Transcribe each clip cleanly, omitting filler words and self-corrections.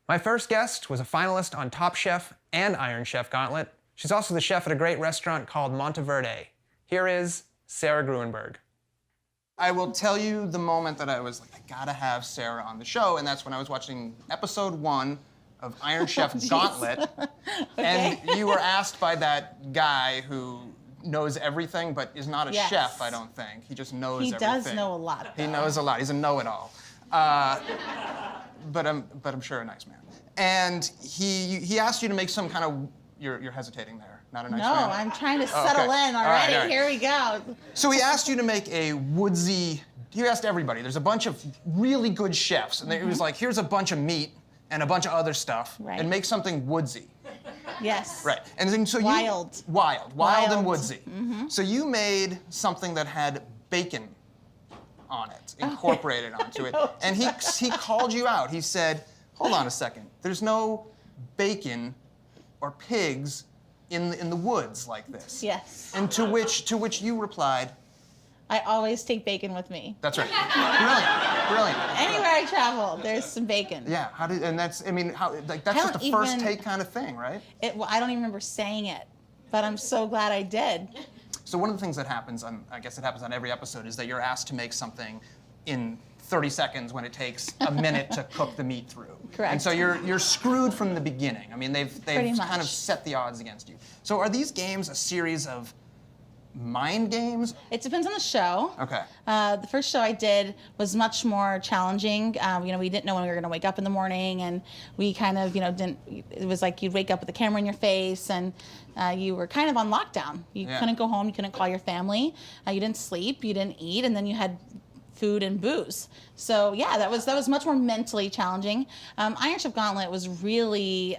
My first guest was a finalist on Top Chef and Iron Chef Gauntlet. She's also the chef at a great restaurant called Monteverde. Here is Sarah Grueneberg. I will tell you the moment that I was like, I gotta have Sarah on the show, and that's when I was watching episode 1 of Iron Chef Gauntlet, and you were asked by that guy who knows everything, but is not a chef, I don't think. He just knows everything. He does know a lot. He knows a lot. He's a know-it-all. But I'm sure a nice man. And he asked you to make some kind of, you're hesitating there. Not a nice man. No, I'm trying to settle in already. All right. Here we go. So he asked you to make a woodsy, he asked everybody. There's a bunch of really good chefs, and he was like, here's a bunch of meat and a bunch of other stuff, and make something woodsy. Yes. Right. And then so Wild and woodsy. So you made something that had bacon on it, incorporated onto it. And he called you out. He said, hold on a second. There's no bacon or pigs in the woods like this. Yes. And to which you replied, I always take bacon with me. that's right. Brilliant. Anywhere I travel, there's some bacon. Yeah. That's just a first take kind of thing, right? Well, I don't even remember saying it, but I'm so glad I did. So one of the things that happens I guess it happens on every episode, is that you're asked to make something in 30 seconds when it takes a minute to cook the meat through. Correct. And so you're screwed from the beginning. I mean, they've kind of set the odds against you. So are these games a series of mind games? It depends on the show. Okay. The first show I did was much more challenging. We didn't know when we were going to wake up in the morning, and we kind of, didn't. It was like you'd wake up with the camera in your face, and you were kind of on lockdown. You couldn't go home. You couldn't call your family. You didn't sleep. You didn't eat, and then you had food and booze. So yeah, that was much more mentally challenging. Iron Chef Gauntlet was really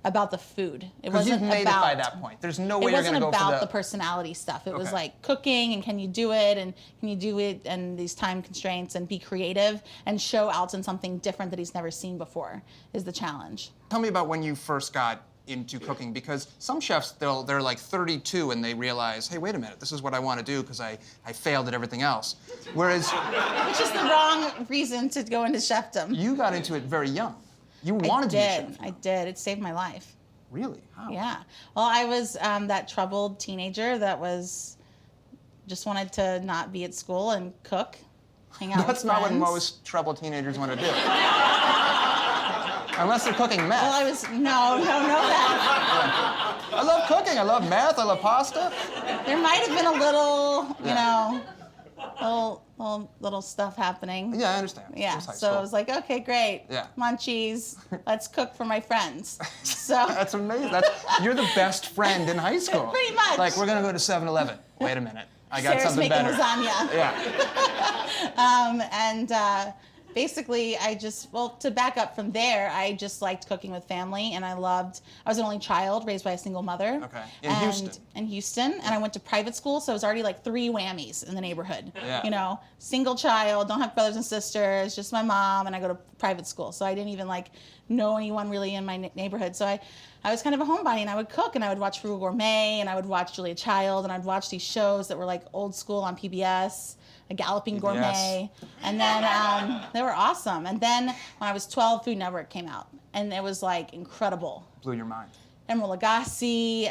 about the food. It wasn't you've made about, it by that point. There's no way you're going to go for It wasn't about the personality stuff. It was like cooking, and can you do it, and can you do it, and these time constraints, and be creative, and show Alton something different that he's never seen before is the challenge. Tell me about when you first got into cooking, because some chefs, they're like 32 and they realize, hey, wait a minute, this is what I want to do because I failed at everything else. Whereas... Which is the wrong reason to go into chefdom. You got into it very young. You wanted to be a chef. I did. It saved my life. Really? How? Yeah. Well, I was that troubled teenager that just wanted to not be at school and cook, hang out with friends. That's not what most troubled teenagers want to do. Unless they're cooking meth. Well, no, that. I love cooking. I love math. I love pasta. There might have been a little, little stuff happening. Yeah, I understand. Yeah, so I was like, okay, great. Yeah. Munchies. Let's cook for my friends. So that's amazing. You're the best friend in high school. Pretty much. Like, we're gonna go to 7-Eleven. Wait a minute. I got Sarah's something better. lasagna. Yeah. Basically, to back up from there, I just liked cooking with family, and I was an only child raised by a single mother. Okay. In Houston, and I went to private school, so it was already like 3 whammies in the neighborhood. Yeah. Single child, don't have brothers and sisters, just my mom, and I go to private school, so I didn't even know anyone really in my neighborhood. So I was kind of a homebody, and I would cook, and I would watch Frugal Gourmet, and I would watch Julia Child, and I'd watch these shows that were like old school on PBS. A Galloping Gourmet, and then they were awesome. And then when I was 12, Food Network came out, and it was like incredible. Blew your mind. Emeril Lagasse,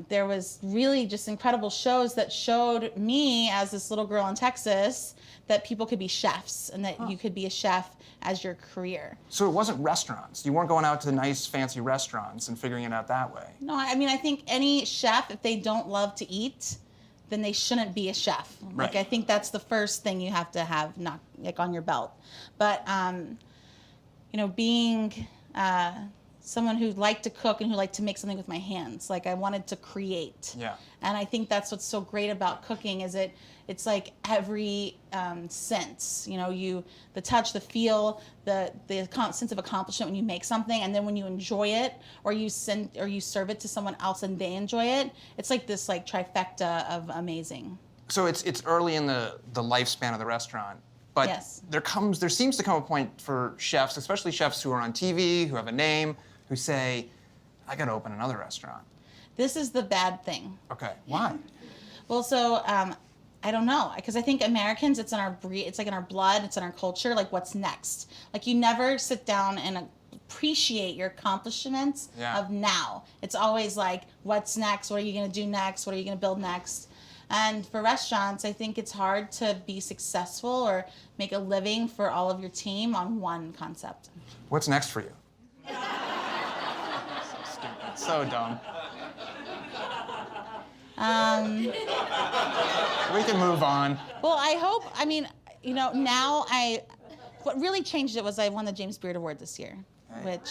there was really just incredible shows that showed me as this little girl in Texas that people could be chefs, and that you could be a chef as your career. So it wasn't restaurants. You weren't going out to nice, fancy restaurants and figuring it out that way. No, I mean, I think any chef, if they don't love to eat, then they shouldn't be a chef. Right. I think that's the first thing you have to have on your belt. But being someone who liked to cook and who liked to make something with my hands, I wanted to create. Yeah. And I think that's what's so great about cooking is it's like every sense. The touch, the feel, the sense of accomplishment when you make something, and then when you enjoy it, or you serve it to someone else and they enjoy it. It's like this trifecta of amazing. So it's early in the lifespan of the restaurant, but yes. there seems to come a point for chefs, especially chefs who are on TV, who have a name, who say, I got to open another restaurant. This is the bad thing. Okay, why? Well, so I don't know, because I think Americans, it's in our blood, it's in our culture. What's next? You never sit down in a appreciate your accomplishments Yeah. of now. It's always like, what's next? What are you going to do next? What are you going to build next? And for restaurants, I think it's hard to be successful or make a living for all of your team on one concept. What's next for you? So stupid. So dumb. We can move on. Well, I hope, I mean, you know, now what really changed it was I won the James Beard Award this year, which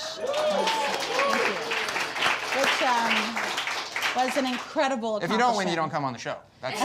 was an incredible accomplishment. If you don't win, you don't come on the show. That's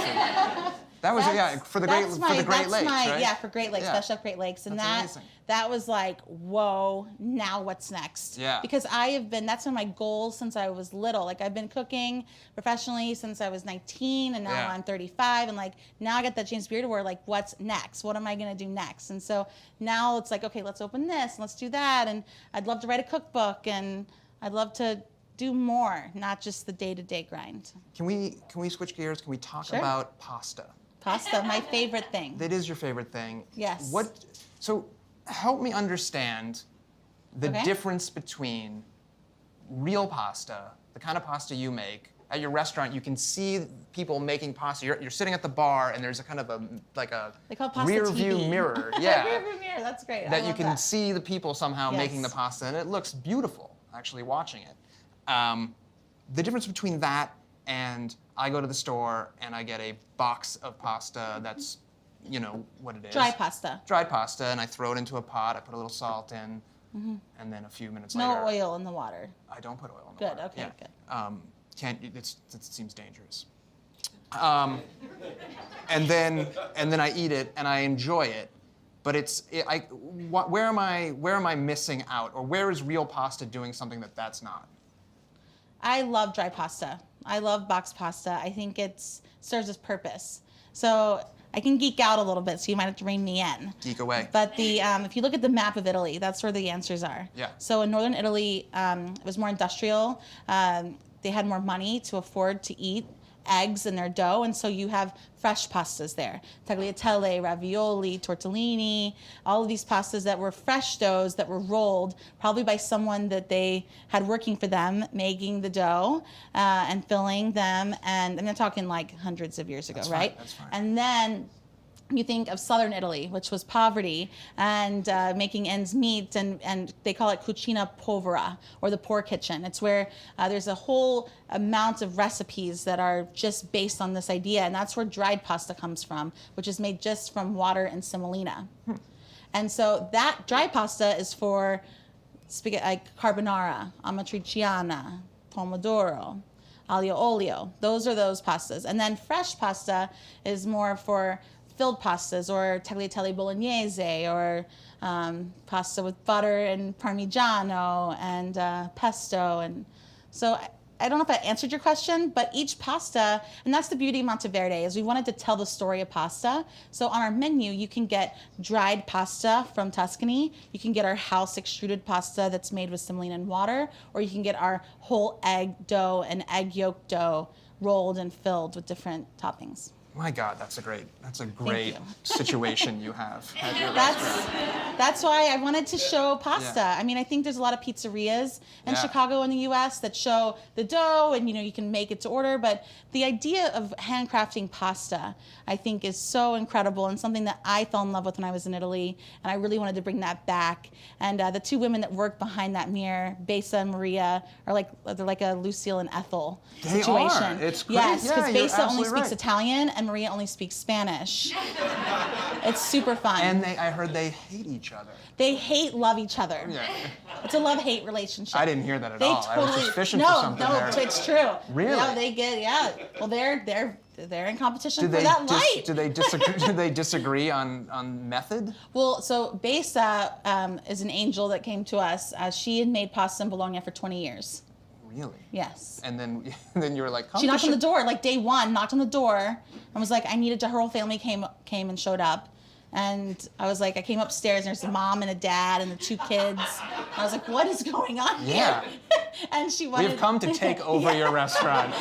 that was for the Great Lakes, right? Yeah, for Great Lakes, Yeah. Best Chef Great Lakes, and That's amazing. that was like, whoa, now what's next? Yeah. Because that's been my goal since I was little. Like I've been cooking professionally since I was 19, and now Yeah. I'm 35, and like now I got that James Beard Award. Like, what's next? What am I gonna do next? And so now it's like, okay, let's open this, and let's do that, and I'd love to write a cookbook, and I'd love to do more, not just the day-to-day grind. Can we switch gears? Can we talk Sure. about pasta? Pasta, my favorite thing. That is your favorite thing. Yes. So help me understand the Okay. difference between real pasta, the kind of pasta you make. At your restaurant, you can see people making pasta. You're sitting at the bar, and there's a kind of They call it pasta rear TV. view mirror. Yeah. Rear view mirror, that's great. I that you love can see the people somehow Yes. making the pasta, and it looks beautiful, actually, watching it. The difference between that and I go to the store and I get a box of pasta that's, you know, what it is. Dry pasta. Dried pasta, and I throw it into a pot, I put a little salt in, and then a few minutes No later... oil in the water. I don't put oil in the Good, water. okay, Yeah. good. It seems dangerous. And then I eat it and I enjoy it, but where am I missing out, or where is real pasta doing something that's not? I love dry pasta. I love boxed pasta. I think it serves its purpose. So I can geek out a little bit, so you might have to rein me in. Geek away. But if you look at the map of Italy, that's where the answers are. Yeah. So in northern Italy, it was more industrial. They had more money to afford to eat eggs in their dough, and so you have fresh pastas there. Tagliatelle, ravioli, tortellini, all of these pastas that were fresh doughs that were rolled, probably by someone that they had working for them, making the dough and filling them. And I'm not talking like hundreds of years ago, That's right? fine, that's fine. And then you think of southern Italy, which was poverty and making ends meet, and they call it cucina povera, or the poor kitchen. It's where there's a whole amount of recipes that are just based on this idea, and that's where dried pasta comes from, which is made just from water and semolina. And so that dry pasta is for spaghetti, like carbonara, amatriciana, pomodoro, aglio olio. Those are those pastas. And then fresh pasta is more for filled pastas, or tagliatelle bolognese, or pasta with butter and parmigiano and pesto. And so I don't know if I answered your question, but each pasta, and that's the beauty of Monteverde, is we wanted to tell the story of pasta. So on our menu, you can get dried pasta from Tuscany, you can get our house extruded pasta that's made with semolina and water, or you can get our whole egg dough and egg yolk dough rolled and filled with different toppings. My God, that's a great you. situation you have at your restaurant. That's why I wanted to show pasta. Yeah. I mean, I think there's a lot of pizzerias in Yeah. Chicago and the U.S. that show the dough, and you can make it to order. But the idea of handcrafting pasta, I think, is so incredible, and something that I fell in love with when I was in Italy, and I really wanted to bring that back. And the two women that work behind that mirror, Besa and Maria, they're like a Lucille and Ethel They situation. are. It's great. Yes, Yeah, because you're Besa only absolutely speaks right. Italian and Maria only speaks Spanish. It's super fun. And I heard they hate each other. They love each other. Yeah. It's a love-hate relationship. I didn't hear that at They all. I was totally just fishing no, for something no, there. it's true. Really? Yeah, Well, they're in competition for that light. Do they disagree? Do they disagree on method? Well, so Besa is an angel that came to us. She had made pasta in Bologna for 20 years. Really? Yes. And then you were like, She knocked on the door, like day one, knocked on the door and was like, her whole family came and showed up. And I was like, I came upstairs and there's a mom and a dad and the two kids. I was like, what is going on here? Yeah. And she wanted... We've come to take over your restaurant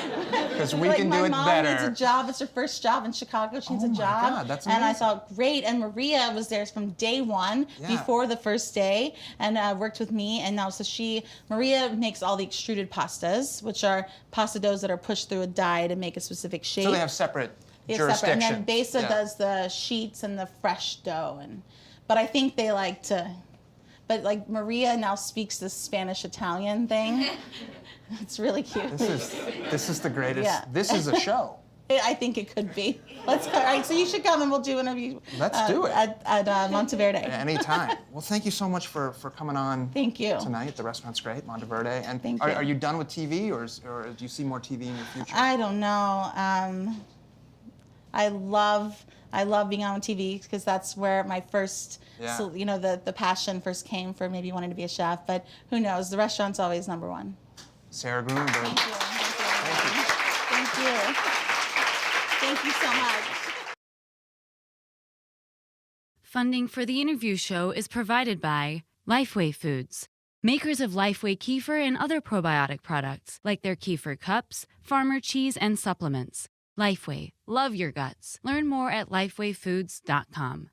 because we can do it my better. mom needs a job. It's her first job in Chicago. She needs a job. Oh my God, that's and I amazing. thought, great. And Maria was there from day one, before the first day, and worked with me. And now, Maria makes all the extruded pastas, which are pasta doughs that are pushed through a die to make a specific shape. So they have separate jurisdictions. And then Besa does the sheets and the fresh dough. But I think they like to... But like Maria now speaks the Spanish-Italian thing. It's really cute. This is the greatest. Yeah. This is a show. I think it could be. Let's go. All right, so you should come and we'll do an interview. Let's do it. At Monteverde. Anytime. Well, thank you so much for coming on. Thank you. Tonight. The restaurant's great, Monteverde. And Thank you. Are you done with TV, or do you see more TV in your future? I don't know. I love being on TV because that's where my first, the passion first came for maybe wanting to be a chef. But who knows? The restaurant's always number one. Sarah Grueneberg. Thank you. Thank you. Thank you so much. Funding for the interview show is provided by Lifeway Foods, makers of Lifeway Kefir and other probiotic products like their Kefir cups, farmer cheese, and supplements. Lifeway, love your guts. Learn more at lifewayfoods.com.